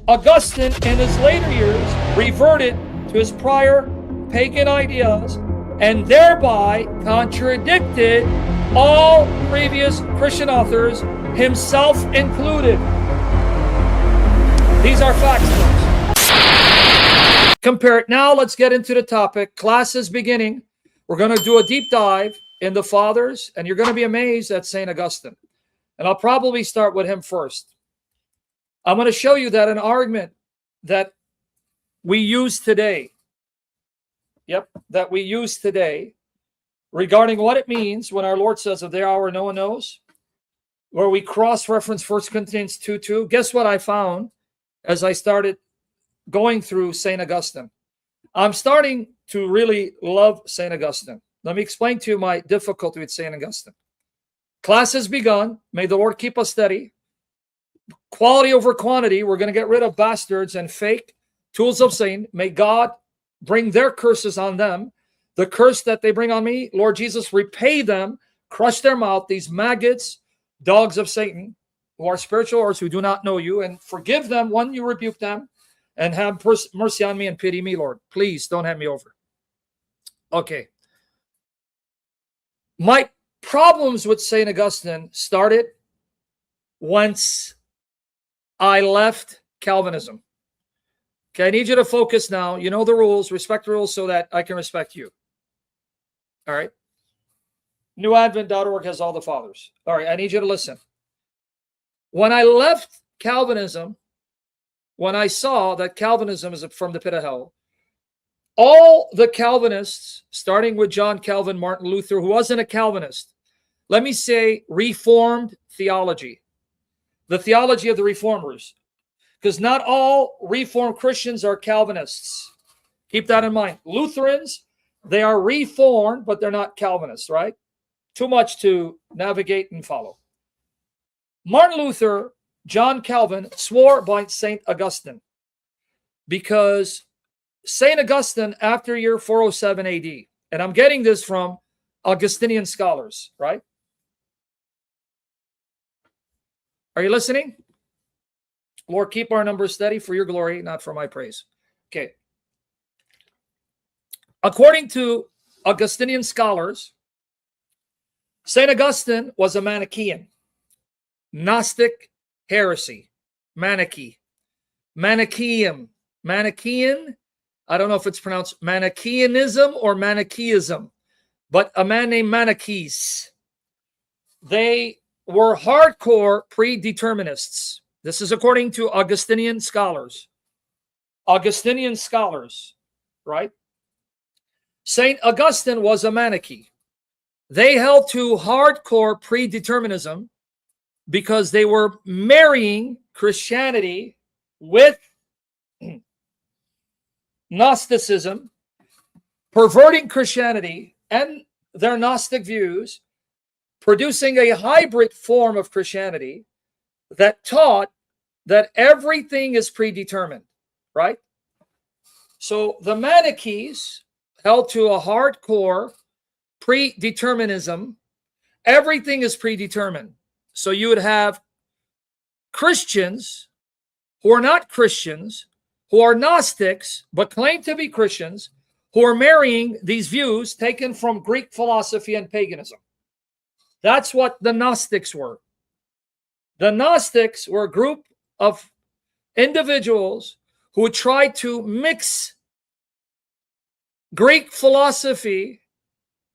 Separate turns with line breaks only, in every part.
Augustine, in his later years, reverted to his prior pagan ideas and thereby contradicted all previous Christian authors, himself included. These are facts, folks. Compare it. Now let's get into the topic. Class is beginning. We're going to do a deep dive in the fathers, and you're going to be amazed at St. Augustine. And I'll probably start with him first. I'm going to show you that an argument that we use today, that we use today regarding what it means when our Lord says of their hour no one knows, where we cross-reference 1 Corinthians 2:2. Guess what I found as I started going through St. Augustine? I'm starting to really love St. Augustine. Let me explain to you my difficulty with St. Augustine. Class has begun. May the Lord keep us steady. Quality over quantity. We're going to get rid of bastards and fake tools of Satan. May God bring their curses on them. The curse that they bring on me, Lord Jesus, repay them, crush their mouth, these maggots, dogs of Satan, who are spiritual whores who do not know you, and forgive them when you rebuke them, and have mercy on me and pity me, Lord. Please don't hand me over. Okay. My problems with St. Augustine started once I left Calvinism. Okay, I need you to focus now. You know the rules. Respect the rules so that I can respect you. All right? NewAdvent.org has all the fathers. All right, I need you to listen. When I left Calvinism, when I saw that Calvinism is from the pit of hell, all the Calvinists, starting with John Calvin, Martin Luther, who wasn't a Calvinist, let me say Reformed theology, the theology of the Reformers, because not all Reformed Christians are Calvinists. Keep that in mind. Lutherans, they are Reformed, but they're not Calvinists, right? Too much to navigate and follow. Martin Luther, John Calvin swore by St. Augustine because St. Augustine, after year 407 AD, and I'm getting this from Augustinian scholars, right? Are you listening? Lord, keep our numbers steady for your glory, not for my praise. Okay. According to Augustinian scholars, St. Augustine was a Manichaean. Gnostic heresy. Manichaeism. Manichaean. I don't know if it's pronounced Manichaeanism or Manichaeism, but a man named Manichaeus. They were hardcore predeterminists. This is according to Augustinian scholars. Augustinian scholars, right? St. Augustine was a Manichae. They held to hardcore predeterminism because they were marrying Christianity with Gnosticism, perverting Christianity and their Gnostic views, producing a hybrid form of Christianity that taught that everything is predetermined, right? So the Manichaees held to a hardcore predeterminism. Everything is predetermined. So you would have Christians who are not Christians, who are Gnostics, but claim to be Christians, who are marrying these views taken from Greek philosophy and paganism. That's what the Gnostics were. The Gnostics were a group of individuals who tried to mix Greek philosophy,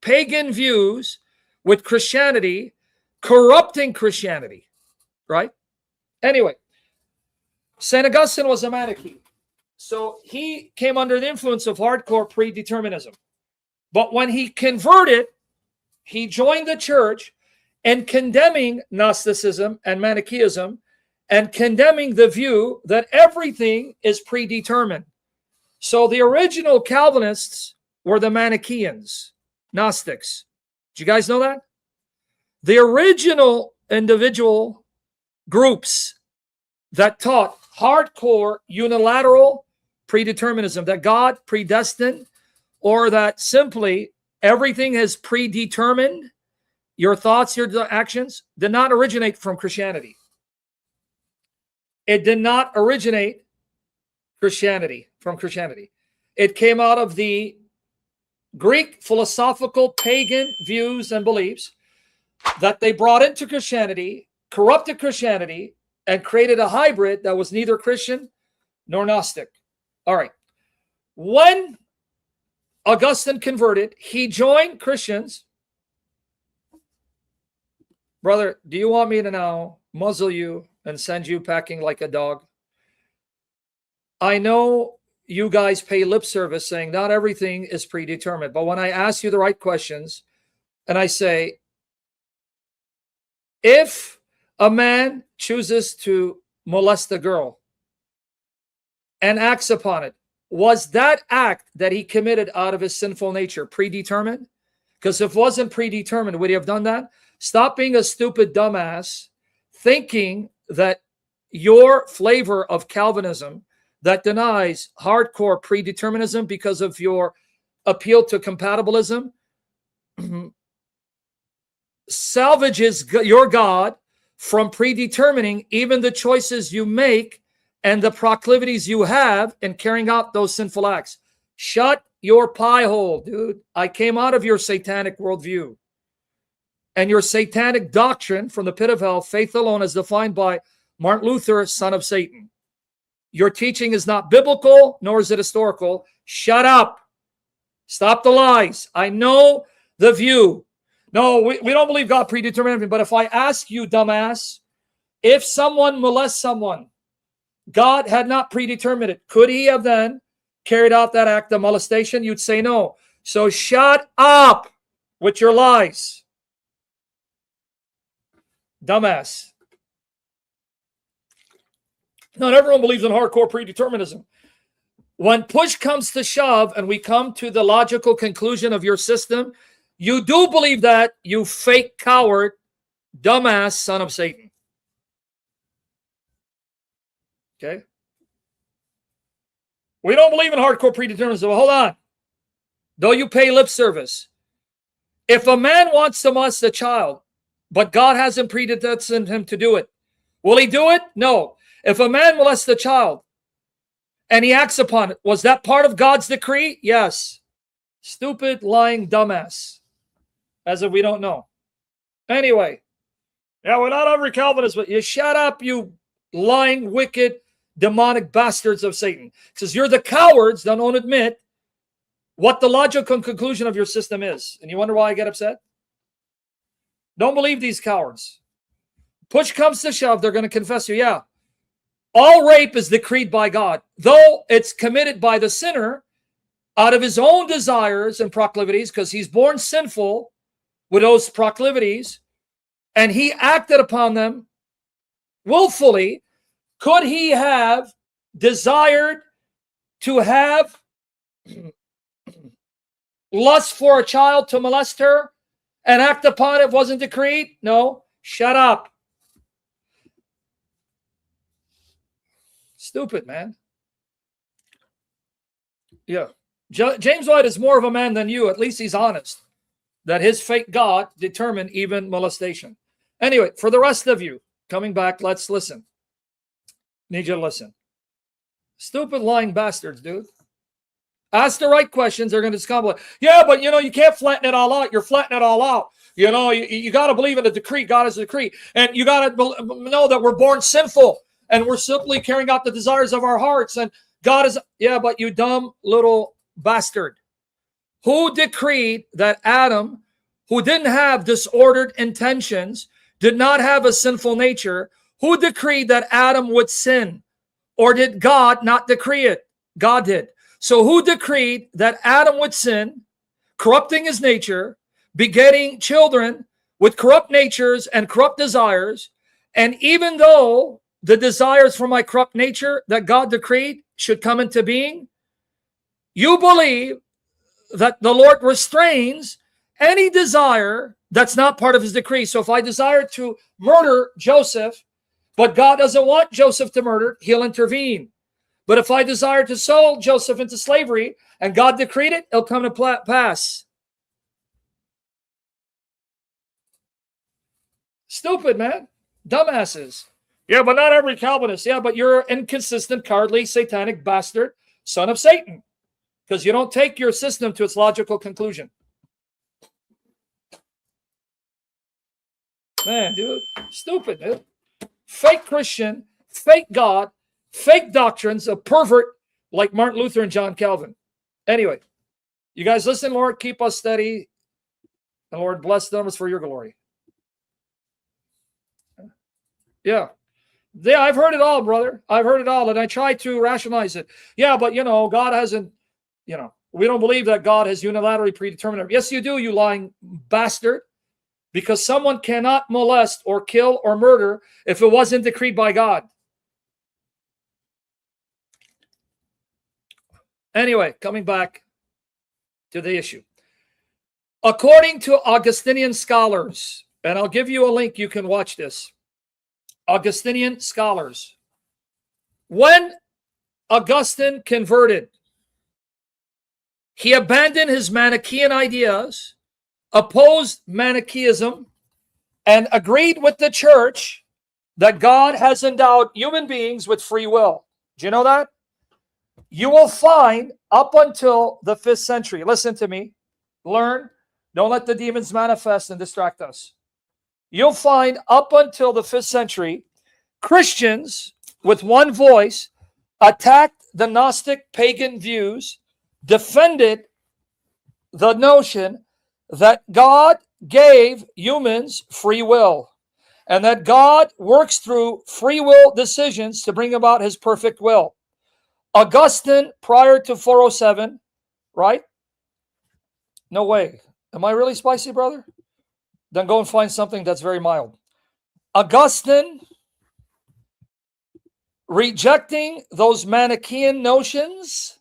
pagan views with Christianity, corrupting Christianity, right? Anyway, St. Augustine was a Manichae. So he came under the influence of hardcore predeterminism. But when he converted, he joined the church in condemning Gnosticism and Manichaeism and condemning the view that everything is predetermined. So the original Calvinists were the Manichaeans, Gnostics. Did you guys know that? The original individual groups that taught hardcore unilateral predeterminism, that God predestined, or that simply everything is predetermined, your thoughts, your actions, did not originate from Christianity. It did not originate Christianity, from Christianity. It came out of the Greek philosophical pagan views and beliefs that they brought into Christianity, corrupted Christianity, and created a hybrid that was neither Christian nor Gnostic. All right. When Augustine converted, he joined Christians. Brother, do you want me to now muzzle you and send you packing like a dog? I know you guys pay lip service saying not everything is predetermined, but when I ask you the right questions and I say, if a man chooses to molest a girl and acts upon it, was that act that he committed out of his sinful nature predetermined? Because if it wasn't predetermined, would he have done that? Stop being a stupid dumbass thinking that your flavor of Calvinism that denies hardcore predeterminism because of your appeal to compatibilism salvages your God from predetermining even the choices you make and the proclivities you have in carrying out those sinful acts. Shut your pie hole, dude. I came out of your satanic worldview and your satanic doctrine from the pit of hell, faith alone as defined by Martin Luther, son of Satan. Your teaching is not biblical, nor is it historical. Shut up. Stop the lies. I know the view. No, we don't believe God predetermined everything. But if I ask you, dumbass, if someone molests someone, God had not predetermined it. Could he have then carried out that act of molestation? You'd say no. So shut up with your lies. Dumbass. Not everyone believes in hardcore predeterminism. When push comes to shove and we come to the logical conclusion of your system, you do believe that, you fake coward, dumbass son of Satan. Okay? We don't believe in hardcore predeterminism. Well, hold on. Though you pay lip service. If a man wants to molest a child, but God hasn't predestined him to do it, will he do it? No. If a man molests a child and he acts upon it, was that part of God's decree? Yes. Stupid, lying dumbass. As if we don't know. Anyway. Yeah, we're not every Calvinist, but you shut up, you lying, wicked, demonic bastards of Satan. Because you're the cowards that don't admit what the logical conclusion of your system is. And you wonder why I get upset? Don't believe these cowards. Push comes to shove, they're going to confess you. Yeah. All rape is decreed by God, though it's committed by the sinner out of his own desires and proclivities, because he's born sinful with those proclivities, and he acted upon them willfully. Could he have desired to have lust for a child to molest her and act upon it wasn't decreed? No. Shut up. Stupid, man. Yeah. James White is more of a man than you. At least he's honest that his fake God determined even molestation. Anyway, for the rest of you, coming back, let's listen. Need you to listen. Stupid, lying bastards, dude. Ask the right questions. They're going to discover, yeah, but, you can't flatten it all out. You're flattening it all out. You got to believe in the decree. God is a decree. And you got to know that we're born sinful. And we're simply carrying out the desires of our hearts. And God is, yeah, but you dumb little bastard. Who decreed that Adam, who didn't have disordered intentions, did not have a sinful nature, who decreed that Adam would sin? Or did God not decree it? God did. So who decreed that Adam would sin, corrupting his nature, begetting children with corrupt natures and corrupt desires? And even though the desires for my corrupt nature that God decreed should come into being, you believe that the Lord restrains any desire that's not part of his decree. So if I desire to murder Joseph, but God doesn't want Joseph to murder, he'll intervene. But if I desire to sell Joseph into slavery and God decreed it, it'll come to pass. Stupid, man. Dumbasses. Yeah, but not every Calvinist. Yeah, but you're an inconsistent, cowardly, satanic bastard, son of Satan, because you don't take your system to its logical conclusion. Man, dude, stupid, dude. Fake Christian, fake God, fake doctrines, a pervert like Martin Luther and John Calvin. Anyway, you guys listen, Lord, keep us steady. And Lord, bless them for your glory. Yeah. Yeah, I've heard it all, brother. I've heard it all. And I try to rationalize it. Yeah, but God hasn't, we don't believe that God has unilaterally predetermined. Yes, you do, you lying bastard. Because someone cannot molest or kill or murder if it wasn't decreed by God. Anyway, coming back to the issue. According to Augustinian scholars, and I'll give you a link, you can watch this. Augustinian scholars. When Augustine converted, he abandoned his Manichaean ideas, opposed Manichaeism, and agreed with the church that God has endowed human beings with free will. Do you know that? You will find up until the 5th century, listen to me, learn, don't let the demons manifest and distract us. You'll find up until the 5th century, Christians with one voice attacked the Gnostic pagan views, defended the notion that God gave humans free will and that God works through free will decisions to bring about his perfect will. Augustine, prior to 407, right? No way. Am I really spicy, brother? Then go and find something that's very mild. Augustine, rejecting those Manichaean notions,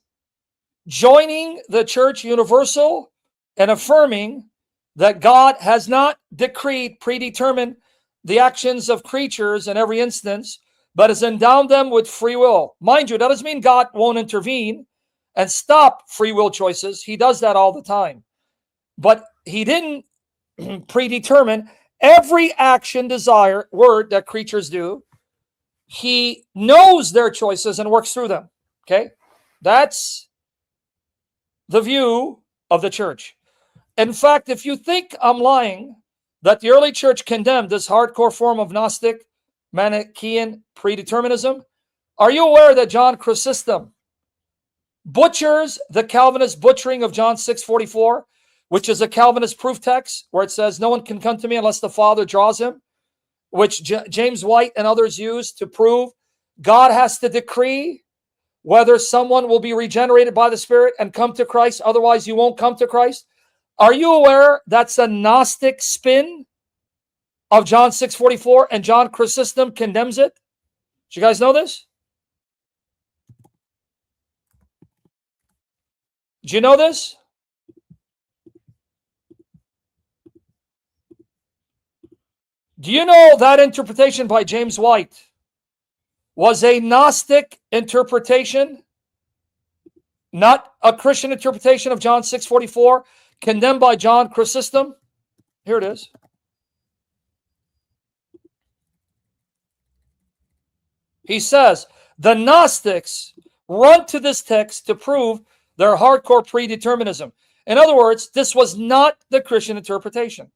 joining the Church Universal, and affirming that God has not decreed, predetermined the actions of creatures in every instance, but has endowed them with free will. Mind you, that doesn't mean God won't intervene and stop free will choices. He does that all the time. But he didn't predetermine every action, desire, word that creatures do. He knows their choices and works through them. Okay? That's the view of the church. In fact, if you think I'm lying, that the early church condemned this hardcore form of Gnostic, Manichaean predeterminism, are you aware that John Chrysostom butchers the Calvinist butchering of John 6:44, which is a Calvinist proof text where it says, no one can come to me unless the Father draws him, which James White and others use to prove God has to decree whether someone will be regenerated by the Spirit and come to Christ, otherwise you won't come to Christ. Are you aware that's a Gnostic spin of John 6:44 and John Chrysostom condemns it? Do you guys know this? Do you know this? Do you know that interpretation by James White was a Gnostic interpretation, not a Christian interpretation of John 6:44, condemned by John Chrysostom? Here it is. He says, the Gnostics run to this text to prove their hardcore predeterminism. In other words, this was not the Christian interpretation.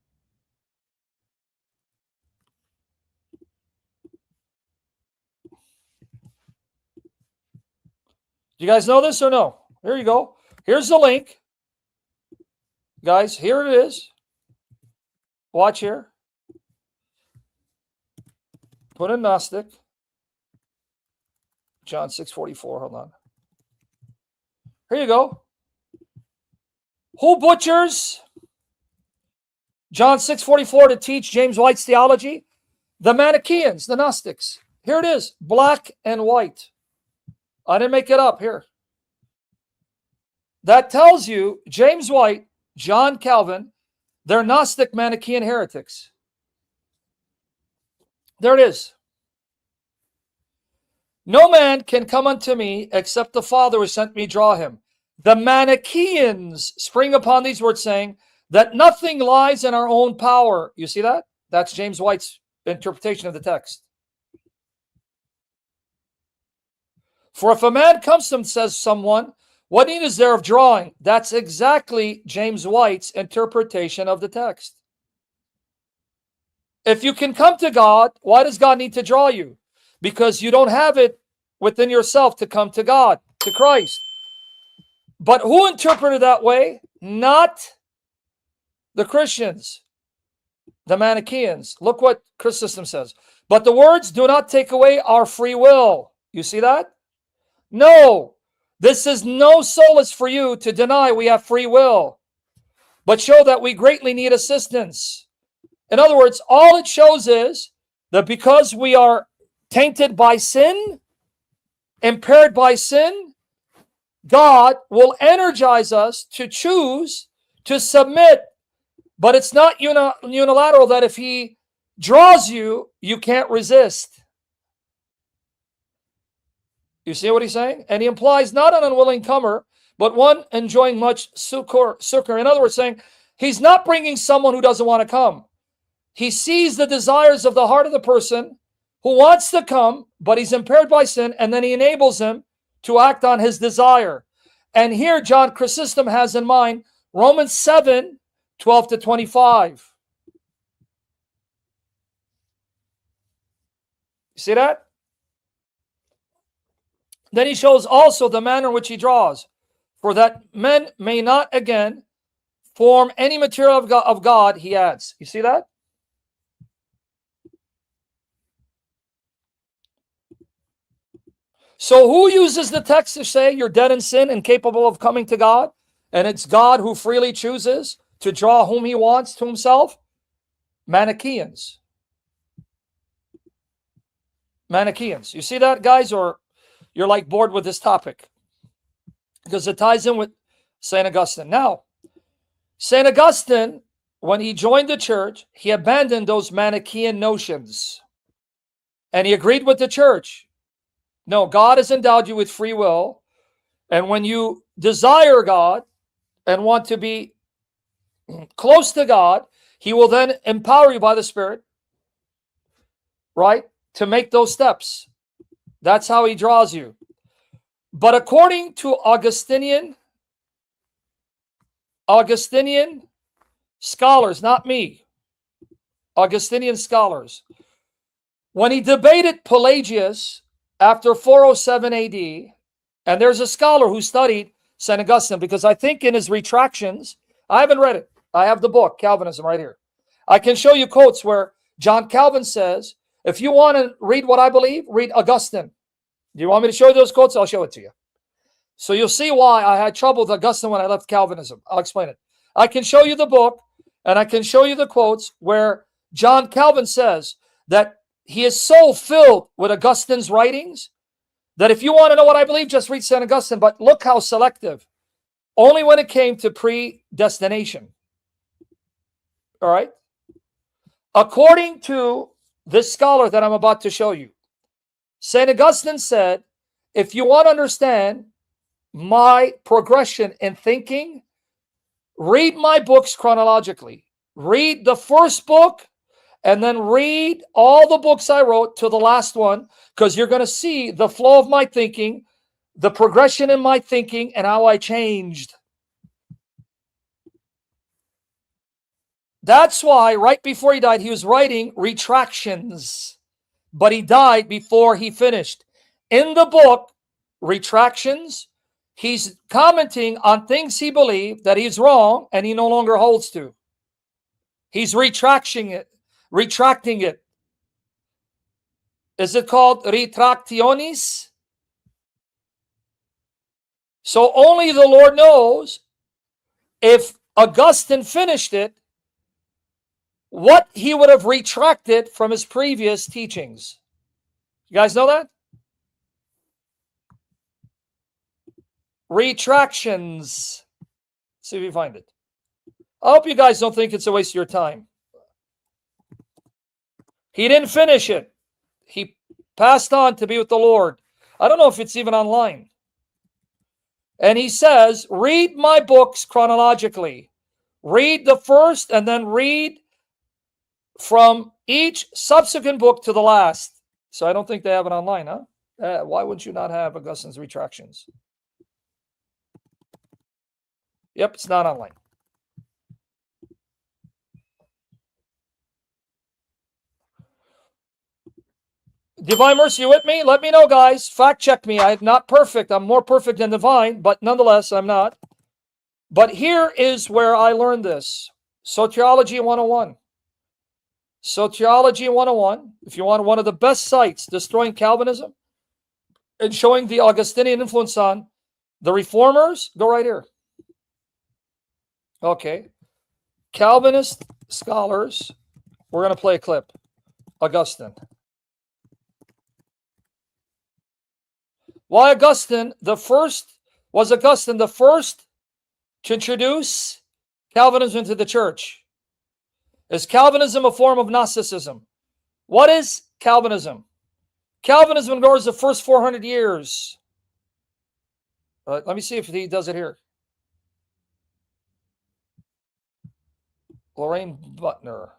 Do you guys know this or no? Here you go. Here's the link. Guys, here it is. Watch here. Put in Gnostic. John 6:44. Hold on. Here you go. Who butchers John 6:44 to teach James White's theology? The Manichaeans, the Gnostics. Here it is, black and white. I didn't make it up here. That tells you James White, John Calvin, they're Gnostic Manichaean heretics. There it is. No man can come unto me except the Father who sent me draw him. The Manichaeans spring upon these words, saying that nothing lies in our own power. You see that? That's James White's interpretation of the text. For if a man comes to him, says someone, what need is there of drawing? That's exactly James White's interpretation of the text. If you can come to God, why does God need to draw you? Because you don't have it within yourself to come to God, to Christ. But who interpreted that way? Not the Christians, the Manichaeans. Look what Chrysostom says. But the words do not take away our free will. You see that? No. This is no solace for you to deny we have free will, but show that we greatly need assistance. In other words, all it shows is that because we are tainted by sin, impaired by sin, God will energize us to choose to submit. But it's not unilateral that if he draws you, you can't resist. You see what he's saying? And he implies not an unwilling comer, but one enjoying much succor. In other words, saying he's not bringing someone who doesn't want to come. He sees the desires of the heart of the person who wants to come, but he's impaired by sin, and then he enables him to act on his desire. And here John Chrysostom has in mind Romans 7, 12 to 25. You see that? Then he shows also the manner in which he draws, for that men may not again form any material of God, he adds. You see that? So who uses the text to say you're dead in sin and capable of coming to God? And it's God who freely chooses to draw whom he wants to himself? Manichaeans. Manichaeans. You see that, guys? Or you're like bored with this topic? Because it ties in with St. Augustine. Now, St. Augustine, when he joined the church, he abandoned those Manichaean notions. And he agreed with the church. No, God has endowed you with free will. And when you desire God and want to be close to God, he will then empower you by the Spirit, right, to make those steps. That's how he draws you. But according to Augustinian scholars, not me, Augustinian scholars, when he debated Pelagius after 407 AD, and there's a scholar who studied St. Augustine, because I think in his retractions, I haven't read it. I have the book, Calvinism, right here. I can show you quotes where John Calvin says, if you want to read what I believe, read Augustine. Do you want me to show you those quotes? I'll show it to you. So you'll see why I had trouble with Augustine when I left Calvinism. I'll explain it. I can show you the book, and I can show you the quotes where John Calvin says that he is so filled with Augustine's writings that if you want to know what I believe, just read St. Augustine. But look how selective. Only when it came to predestination. All right? According to this scholar that I'm about to show you, St. Augustine said, if you want to understand my progression in thinking, read my books chronologically. Read the first book, and then read all the books I wrote to the last one, because you're going to see the flow of my thinking, the progression in my thinking, and how I changed. That's why right before he died, he was writing retractions, but he died before he finished. In the book, Retractions, he's commenting on things he believed that he's wrong and he no longer holds to. He's retracting it. Is it called retractionis? So only the Lord knows if Augustine finished it, what he would have retracted from his previous teachings. You guys know that? Retractions. See if you find it. I hope you guys don't think it's a waste of your time. He didn't finish it. He passed on to be with the Lord. I don't know if it's even online. And he says, read my books chronologically. Read the first and then read from each subsequent book to the last. So I don't think they have it online, huh? Why would you not have Augustine's retractions? Yep, it's not online. Divine Mercy, you with me? Let me know, guys. Fact check me. I'm not perfect. I'm more perfect than divine, but nonetheless, I'm not. But here is where I learned this. Soteriology 101. Soteriology 101. If you want one of the best sites, Destroying Calvinism and showing the Augustinian influence on the reformers, go right here. Okay. Calvinist scholars. We're going to play a clip. Augustine. Why Augustine? Was Augustine the first to introduce Calvinism into the church? Is Calvinism a form of Gnosticism? What is Calvinism? Calvinism goes the first 400 years. Let me see if he does it here. Lorraine Butner.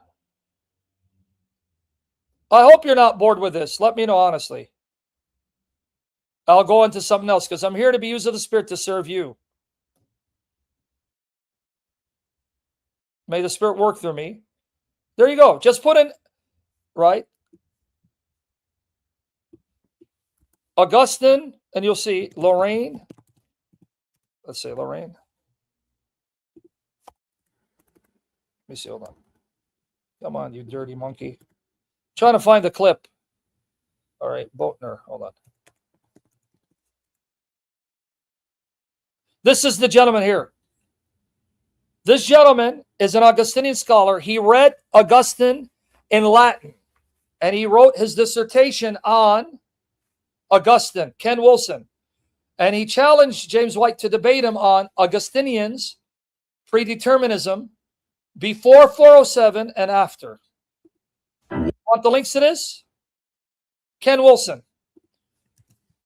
I hope you're not bored with this. Let me know honestly. I'll go into something else because I'm here to be used of the Spirit to serve you. May the Spirit work through me. There you go. Just put in, right? Augustine, and you'll see Lorraine. Let's say Lorraine. Let me see. Hold on. Come on, you dirty monkey. Trying to find the clip. All right, Boatner. Hold on. This is the gentleman here. This gentleman is an Augustinian scholar. He read Augustine in Latin, and he wrote his dissertation on Augustine, Ken Wilson. And he challenged James White to debate him on Augustinians, predeterminism, before 407 and after. Want the links to this? Ken Wilson.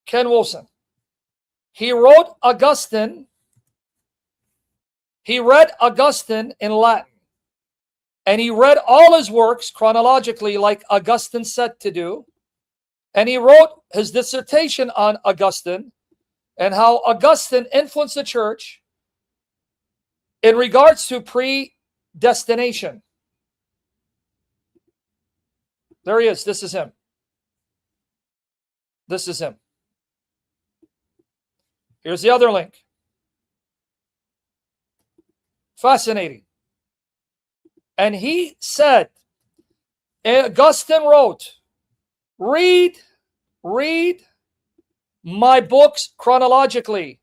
Ken Wilson. He wrote Augustine. He read Augustine in Latin. And he read all his works chronologically like Augustine said to do. And he wrote his dissertation on Augustine and how Augustine influenced the church in regards to predestination. There he is. This is him. This is him. Here's the other link. Fascinating. And he said, Augustine wrote, read my books chronologically.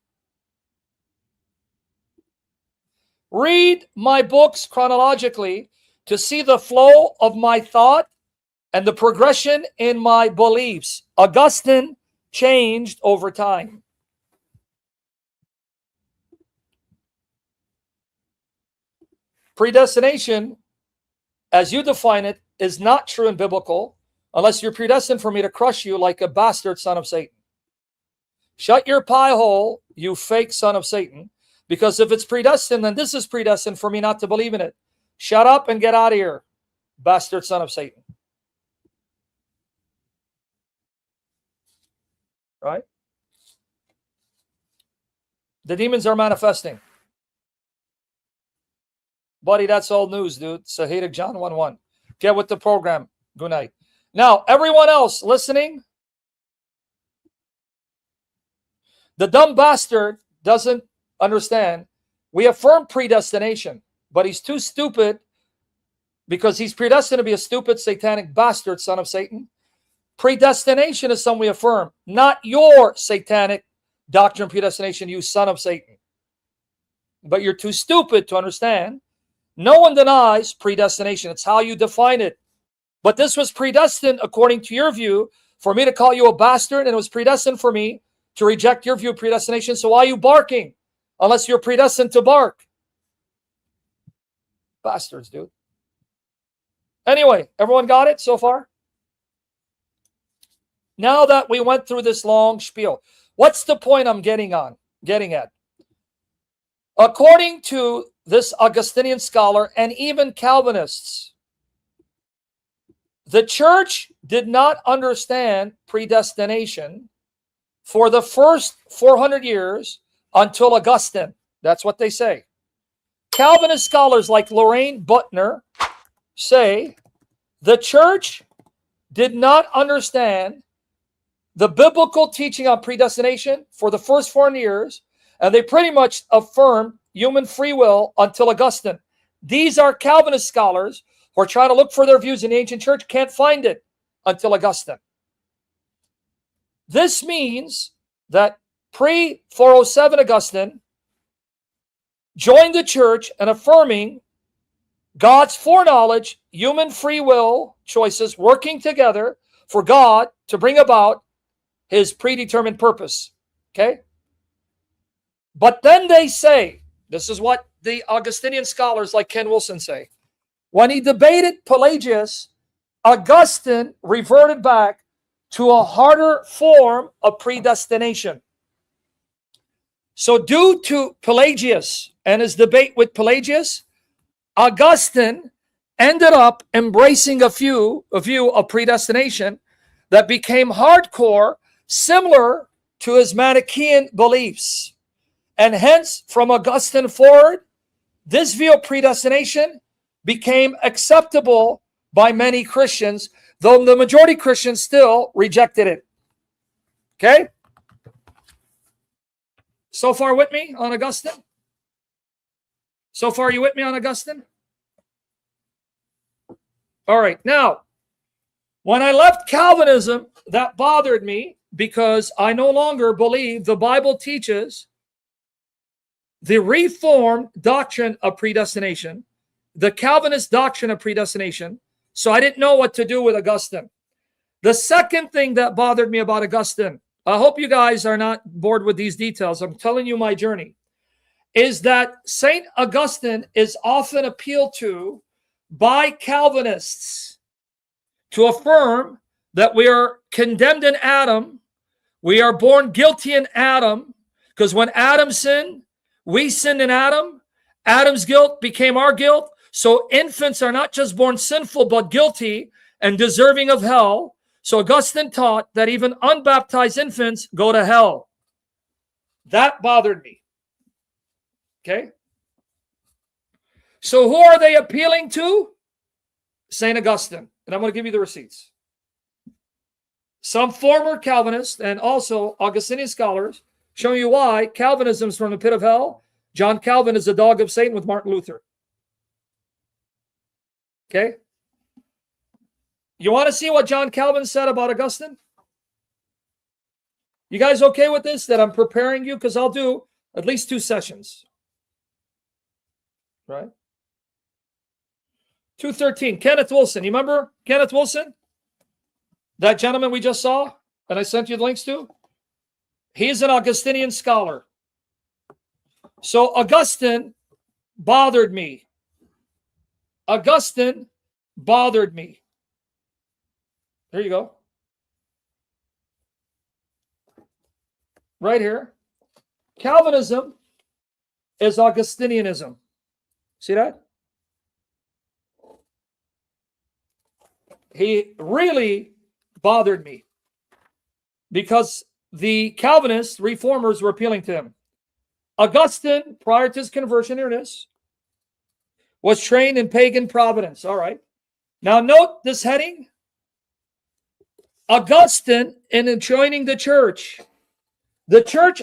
Read my books chronologically to see the flow of my thought and the progression in my beliefs. Augustine changed over time. Predestination, as you define it, is not true and biblical unless you're predestined for me to crush you like a bastard son of Satan. Shut your pie hole, you fake son of Satan, because if it's predestined, then this is predestined for me not to believe in it. Shut up and get out of here, bastard son of Satan. Right? The demons are manifesting. Buddy, that's old news, dude. Sahidic John 1:1. Get with the program. Good night. Now, everyone else listening, the dumb bastard doesn't understand. We affirm predestination, but he's too stupid because he's predestined to be a stupid, satanic bastard, son of Satan. Predestination is something we affirm, not your satanic doctrine predestination, you son of Satan. But you're too stupid to understand. No one denies predestination. It's how you define it. But this was predestined, according to your view, for me to call you a bastard, and it was predestined for me to reject your view of predestination. So why are you barking? Unless you're predestined to bark. Bastards, dude. Anyway, everyone got it so far? Now that we went through this long spiel, what's the point I'm getting at? According to this Augustinian scholar and even Calvinists, the church did not understand predestination for the first 400 years until Augustine. That's what they say. Calvinist scholars like Lorraine Butner say the church did not understand the biblical teaching on predestination for the first 400 years, and they pretty much affirmed human free will until Augustine. These are Calvinist scholars who are trying to look for their views in the ancient church, can't find it until Augustine. This means that pre-407 Augustine joined the church in affirming God's foreknowledge, human free will choices working together for God to bring about his predetermined purpose. Okay? But then they say, this is what the Augustinian scholars like Ken Wilson say, when he debated Pelagius, Augustine reverted back to a harder form of predestination. So due to Pelagius and his debate with Pelagius, Augustine ended up embracing a view of predestination that became hardcore, similar to his Manichaean beliefs. And hence, from Augustine forward, this view of predestination became acceptable by many Christians, though the majority of Christians still rejected it. Okay? So far with me on Augustine? So far, you with me on Augustine? All right. Now, when I left Calvinism, that bothered me because I no longer believe the Bible teaches the Reformed doctrine of predestination, the Calvinist doctrine of predestination. So I didn't know what to do with Augustine. The second thing that bothered me about Augustine, I hope you guys are not bored with these details. I'm telling you my journey, is that St. Augustine is often appealed to by Calvinists to affirm that we are condemned in Adam, we are born guilty in Adam, because when Adam sinned, we sinned in Adam. Adam's guilt became our guilt. So infants are not just born sinful, but guilty and deserving of hell. So Augustine taught that even unbaptized infants go to hell. That bothered me. Okay? So who are they appealing to? St. Augustine. And I'm going to give you the receipts. Some former Calvinists and also Augustinian scholars showing you why Calvinism is from the pit of hell. John Calvin is the dog of Satan with Martin Luther. Okay? You want to see what John Calvin said about Augustine? You guys okay with this? That I'm preparing you? Because I'll do at least 2 sessions. Right? 213. Kenneth Wilson. You remember Kenneth Wilson? That gentleman we just saw and I sent you the links to? He's an Augustinian scholar. So Augustine bothered me. Augustine bothered me. There you go. Right here. Calvinism is Augustinianism. See that? He really bothered me because the Calvinist reformers were appealing to him. Augustine, prior to his conversion, here it is, was trained in pagan providence. All right. Now note this heading. Augustine, in joining the church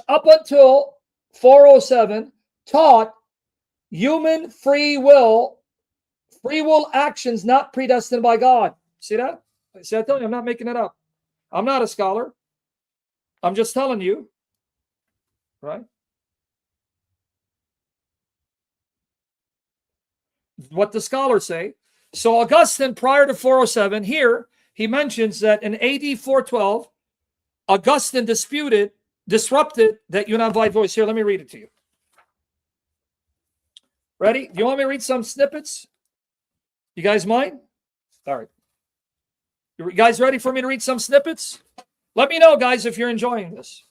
up until 407 taught human free will actions not predestined by God. See that? See, I tell you, I'm not making it up. I'm not a scholar. I'm just telling you. Right? What the scholars say. So Augustine, prior to 407, here, he mentions that in AD 412, Augustine disrupted that unified voice. Here, let me read it to you. Ready? Do you want me to read some snippets? You guys mind? All right. You guys ready for me to read some snippets? Let me know, guys, if you're enjoying this.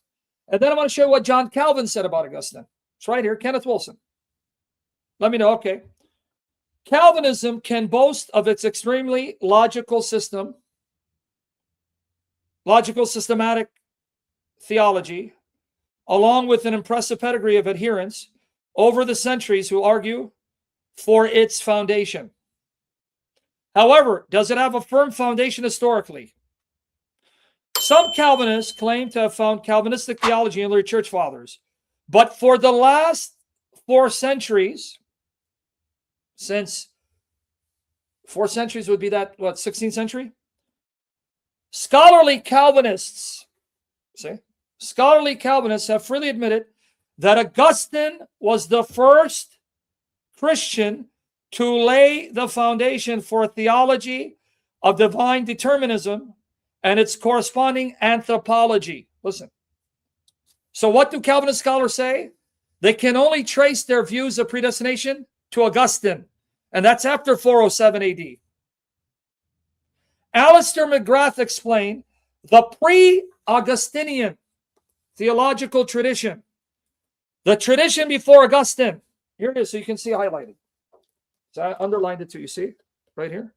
And then I want to show you what John Calvin said about Augustine. It's right here, Kenneth Wilson. Let me know, okay. Calvinism can boast of its extremely logical systematic theology, along with an impressive pedigree of adherents over the centuries who argue for its foundation. However, does it have a firm foundation historically? Some Calvinists claim to have found Calvinistic theology in early church fathers, but for the last 4 centuries, since 4 centuries would be that, what, 16th century? Scholarly Calvinists have freely admitted that Augustine was the first Christian to lay the foundation for a theology of divine determinism and its corresponding anthropology. Listen. So what do Calvinist scholars say? They can only trace their views of predestination to Augustine, and that's after 407 AD. Alistair McGrath explained the pre-Augustinian theological tradition, the tradition before Augustine. Here it is, so you can see highlighted. So I underlined it too, you see? Right here.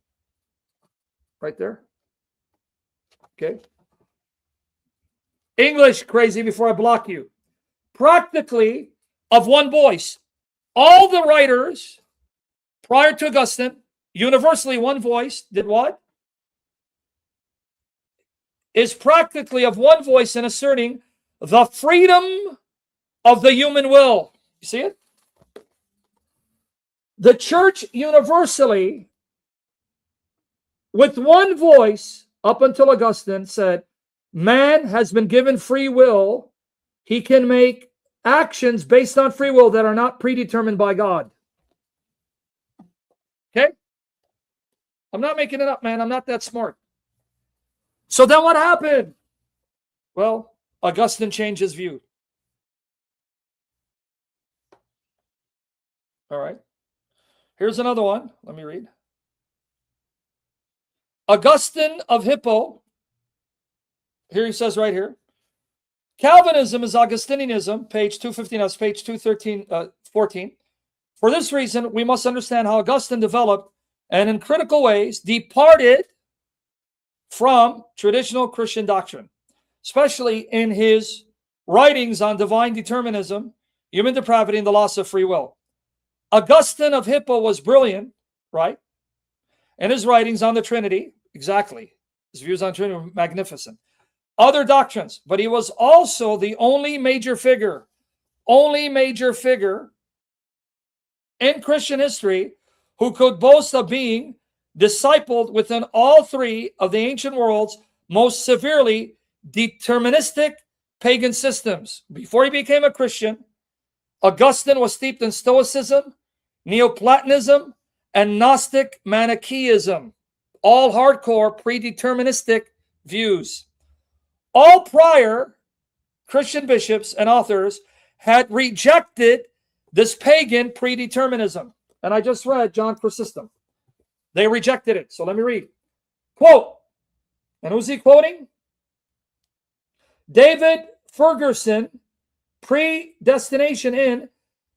Right there. Okay. English crazy before I block you. Practically of one voice. All the writers prior to Augustine, universally one voice, did what? Is practically of one voice in asserting the freedom of the human will. You see it? The church universally, with one voice, up until Augustine, said, man has been given free will. He can make actions based on free will that are not predetermined by God. Okay? I'm not making it up, man. I'm not that smart. So then what happened? Well, Augustine changed his view. All right. Here's another one. Let me read. Augustine of Hippo. Here he says right here. Calvinism is Augustinianism, page 215, that's page 14. For this reason, we must understand how Augustine developed and in critical ways departed from traditional Christian doctrine, especially in his writings on divine determinism, human depravity, and the loss of free will. Augustine of Hippo was brilliant, right? And his writings on the Trinity, exactly. His views on Trinity were magnificent. Other doctrines, but he was also the only major figure in Christian history who could boast of being discipled within all 3 of the ancient world's most severely deterministic pagan systems. Before he became a Christian, Augustine was steeped in Stoicism, Neoplatonism, and Gnostic Manichaeism, all hardcore predeterministic views. All prior Christian bishops and authors had rejected this pagan predeterminism. And I just read John Chrysostom. They rejected it. So let me read. Quote, and who's he quoting? David Ferguson, Predestination in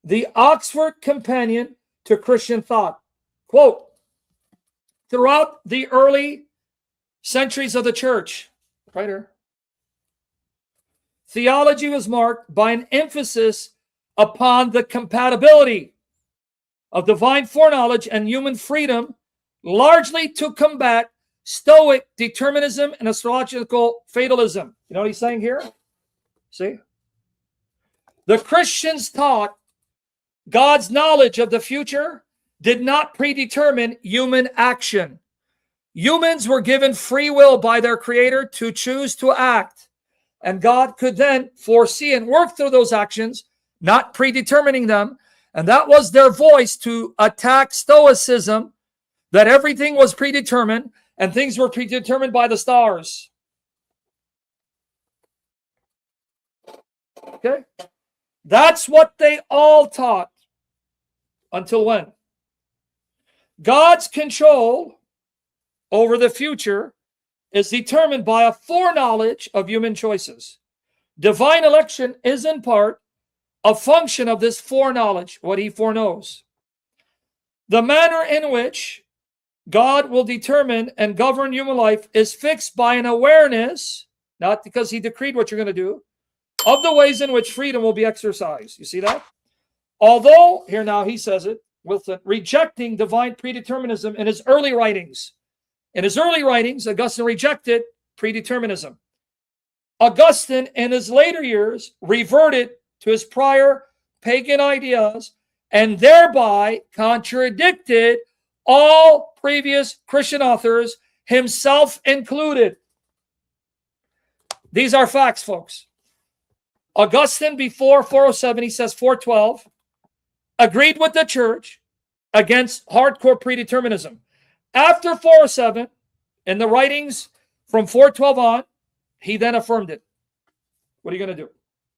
the Oxford Companion to Christian Thought. Quote, throughout the early centuries of the church, right here, theology was marked by an emphasis upon the compatibility of divine foreknowledge and human freedom, largely to combat Stoic determinism and astrological fatalism. You know what he's saying here? See? The Christians taught God's knowledge of the future did not predetermine human action. Humans were given free will by their Creator to choose to act, and God could then foresee and work through those actions, not predetermining them. And that was their voice to attack Stoicism, that everything was predetermined and things were predetermined by the stars. Okay? That's what they all taught. Until when? God's control over the future is determined by a foreknowledge of human choices. Divine election is in part a function of this foreknowledge, what he foreknows. The manner in which God will determine and govern human life is fixed by an awareness, not because he decreed what you're going to do, of the ways in which freedom will be exercised. You see that? Although, here now he says it, Wilson, rejecting divine predeterminism in his early writings. In his early writings, Augustine rejected predeterminism. Augustine, in his later years, reverted to his prior pagan ideas and thereby contradicted all previous Christian authors, himself included. These are facts, folks. Augustine, before 407, he says 412, agreed with the church against hardcore predeterminism. After 407, in the writings from 412 on, he then affirmed it. What are you going to do?